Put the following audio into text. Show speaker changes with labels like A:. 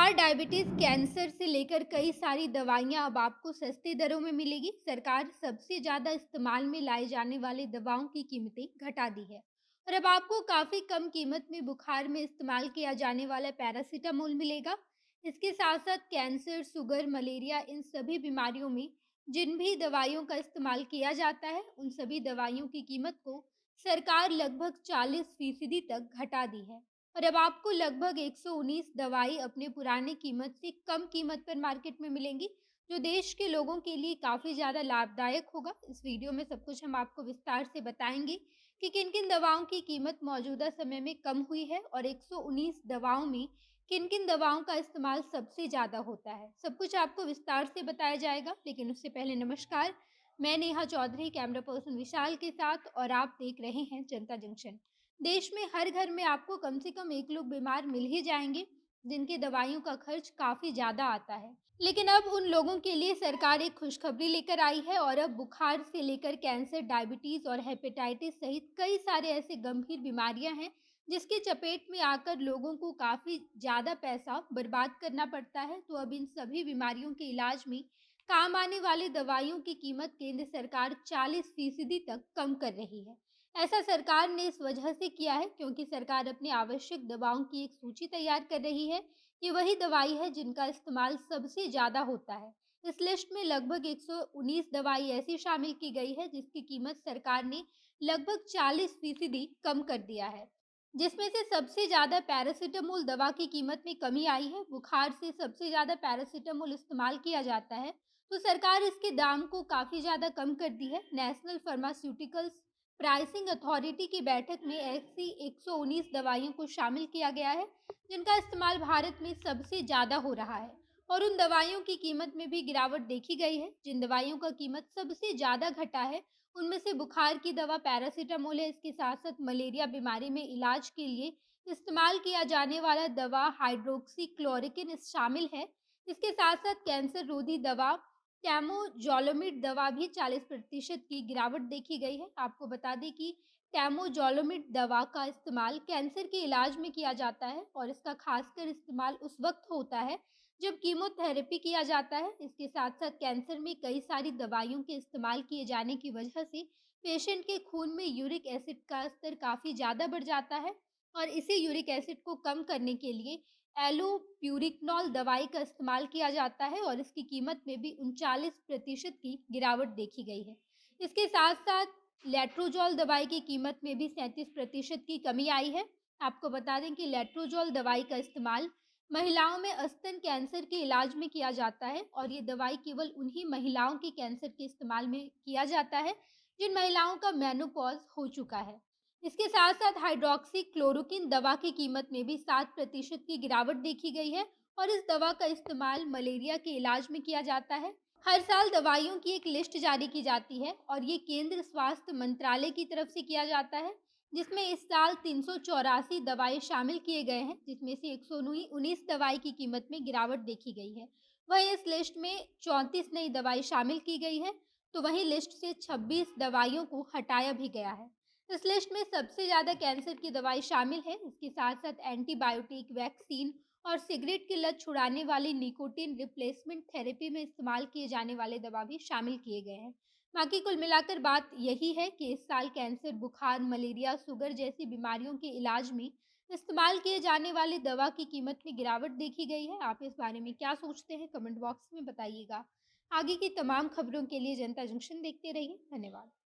A: बुखार, diabetes, cancer से लेकर कई सारी दवाइयाँ अब आपको सस्ती दरों में मिलेगी। सरकार सबसे ज़्यादा इस्तेमाल में लाई जाने वाली दवाओं की कीमतें घटा दी है और अब आपको काफ़ी कम कीमत में बुखार में इस्तेमाल किया जाने वाला पैरासिटामोल मिलेगा। इसके साथ-साथ कैंसर, शुगर, मलेरिया इन सभी बीमारियों में जिन भी दवाइयों का इस्तेमाल किया जाता है, उन सभी दवाइयों की कीमत को सरकार लगभग 40% तक घटा दी है। और अब आपको लगभग 119 दवाई अपने पुराने कीमत से कम कीमत पर मार्केट में मिलेंगी, जो देश के लोगों के लिए काफ़ी ज़्यादा लाभदायक होगा। इस वीडियो में सब कुछ हम आपको विस्तार से बताएँगे कि किन-किन दवाओं की कीमत मौजूदा समय में कम हुई है और 119 दवाओं में किन-किन दवाओं का इस्तेमाल सबसे ज़्यादा होता है। सब कुछ आपको विस्तार से बताया जाएगा, लेकिन उससे पहले नमस्कार, मैं नेहा चौधरी, कैमरा पर्सन विशाल के साथ और आप देख रहे हैं जनता जंक्शन। देश में हर घर में आपको कम से कम एक लोग बीमार मिल ही जाएंगे जिनकी दवाइयों का खर्च काफ़ी ज़्यादा आता है। लेकिन अब उन लोगों के लिए सरकार एक खुशखबरी लेकर आई है और अब बुखार से लेकर कैंसर, डायबिटीज़ और हेपेटाइटिस सहित कई सारे ऐसे गंभीर बीमारियां हैं जिसकी चपेट में आकर लोगों को काफ़ी ज़्यादा पैसा बर्बाद करना पड़ता है। तो अब इन सभी बीमारियों के इलाज में काम आने वाली दवाइयों की कीमत केंद्र सरकार 40% तक कम कर रही है। ऐसा सरकार ने इस वजह से किया है क्योंकि सरकार अपनी आवश्यक दवाओं की एक सूची तैयार कर रही है। ये वही दवाई है जिनका इस्तेमाल सबसे ज़्यादा होता है। इस लिस्ट में लगभग 119 दवाई ऐसी शामिल की गई है जिसकी कीमत सरकार ने लगभग 40% कम कर दिया है, जिसमें से सबसे ज़्यादा पैरासिटामोल दवा की कीमत में कमी आई है। बुखार से सबसे ज़्यादा पैरासिटामोल इस्तेमाल किया जाता है, तो सरकार इसके दाम को काफ़ी ज़्यादा कम कर दी है। नेशनल फार्मास्यूटिकल्स प्राइसिंग अथॉरिटी की बैठक में ऐसी 119 दवाइयों को शामिल किया गया है जिनका इस्तेमाल भारत में सबसे ज़्यादा हो रहा है और उन दवाइयों की कीमत में भी गिरावट देखी गई है। जिन दवाइयों का कीमत सबसे ज़्यादा घटा है उनमें से बुखार की दवा पैरासीटामोल है। इसके साथ साथ मलेरिया बीमारी में इलाज के लिए इस्तेमाल किया जाने वाला दवा हाइड्रोक्सी क्लोरोक्विन शामिल है। इसके साथ साथ कैंसर रोधी दवा टैमोजोलोमिड दवा भी 40% की गिरावट देखी गई है। आपको बता दें कि टैमोजोलोमिड दवा का इस्तेमाल कैंसर के इलाज में किया जाता है और इसका खासकर इस्तेमाल उस वक्त होता है जब कीमोथेरेपी किया जाता है। इसके साथ साथ कैंसर में कई सारी दवाइयों के इस्तेमाल किए जाने की वजह से पेशेंट के खून में यूरिक एसिड का स्तर काफ़ी ज़्यादा बढ़ जाता है और इसी यूरिक एसिड को कम करने के लिए एलोप्यूरिकनॉल दवाई का इस्तेमाल किया जाता है और इसकी कीमत में भी 39% की गिरावट देखी गई है। इसके साथ-साथ लेट्रोजोल दवाई की कीमत में भी 37% की कमी आई है। आपको बता दें कि लेट्रोजोल दवाई का इस्तेमाल महिलाओं में स्तन कैंसर के इलाज में किया जाता है और ये दवाई केवल उन्हीं महिलाओं के कैंसर के इस्तेमाल में किया जाता है, जिन महिलाओं का मेनोपॉज़ हो चुका है। इसके साथ-साथ हाइड्रॉक्सी क्लोरोक्विन दवा की कीमत में भी 7% की गिरावट देखी गई है और इस दवा का इस्तेमाल मलेरिया के इलाज में किया जाता है। हर साल दवाइयों की एक लिस्ट जारी की जाती है और ये केंद्र स्वास्थ्य मंत्रालय की तरफ से किया जाता है, जिसमें इस साल 384 दवाएँ शामिल किए गए हैं, जिसमें से 119 दवाई की कीमत में गिरावट देखी गई है। वहीं इस लिस्ट में 34 नई दवाई शामिल की गई है, तो वहीं लिस्ट से 26 दवाइयों को हटाया भी गया है। इस लिस्ट में सबसे ज़्यादा कैंसर की दवाई शामिल है। इसके साथ-साथ एंटीबायोटिक, वैक्सीन और सिगरेट की लत छुड़ाने वाली निकोटिन रिप्लेसमेंट थेरेपी में इस्तेमाल किए जाने वाले दवा भी शामिल किए गए हैं। बाकी कुल मिलाकर बात यही है कि इस साल कैंसर, बुखार, मलेरिया, शुगर जैसी बीमारियों के इलाज में इस्तेमाल किए जाने वाली दवा की कीमत में गिरावट देखी गई है। आप इस बारे में क्या सोचते हैं? कमेंट बॉक्स में बताइएगा। आगे की तमाम खबरों के लिए जनता जंक्शन देखते रहिए। धन्यवाद।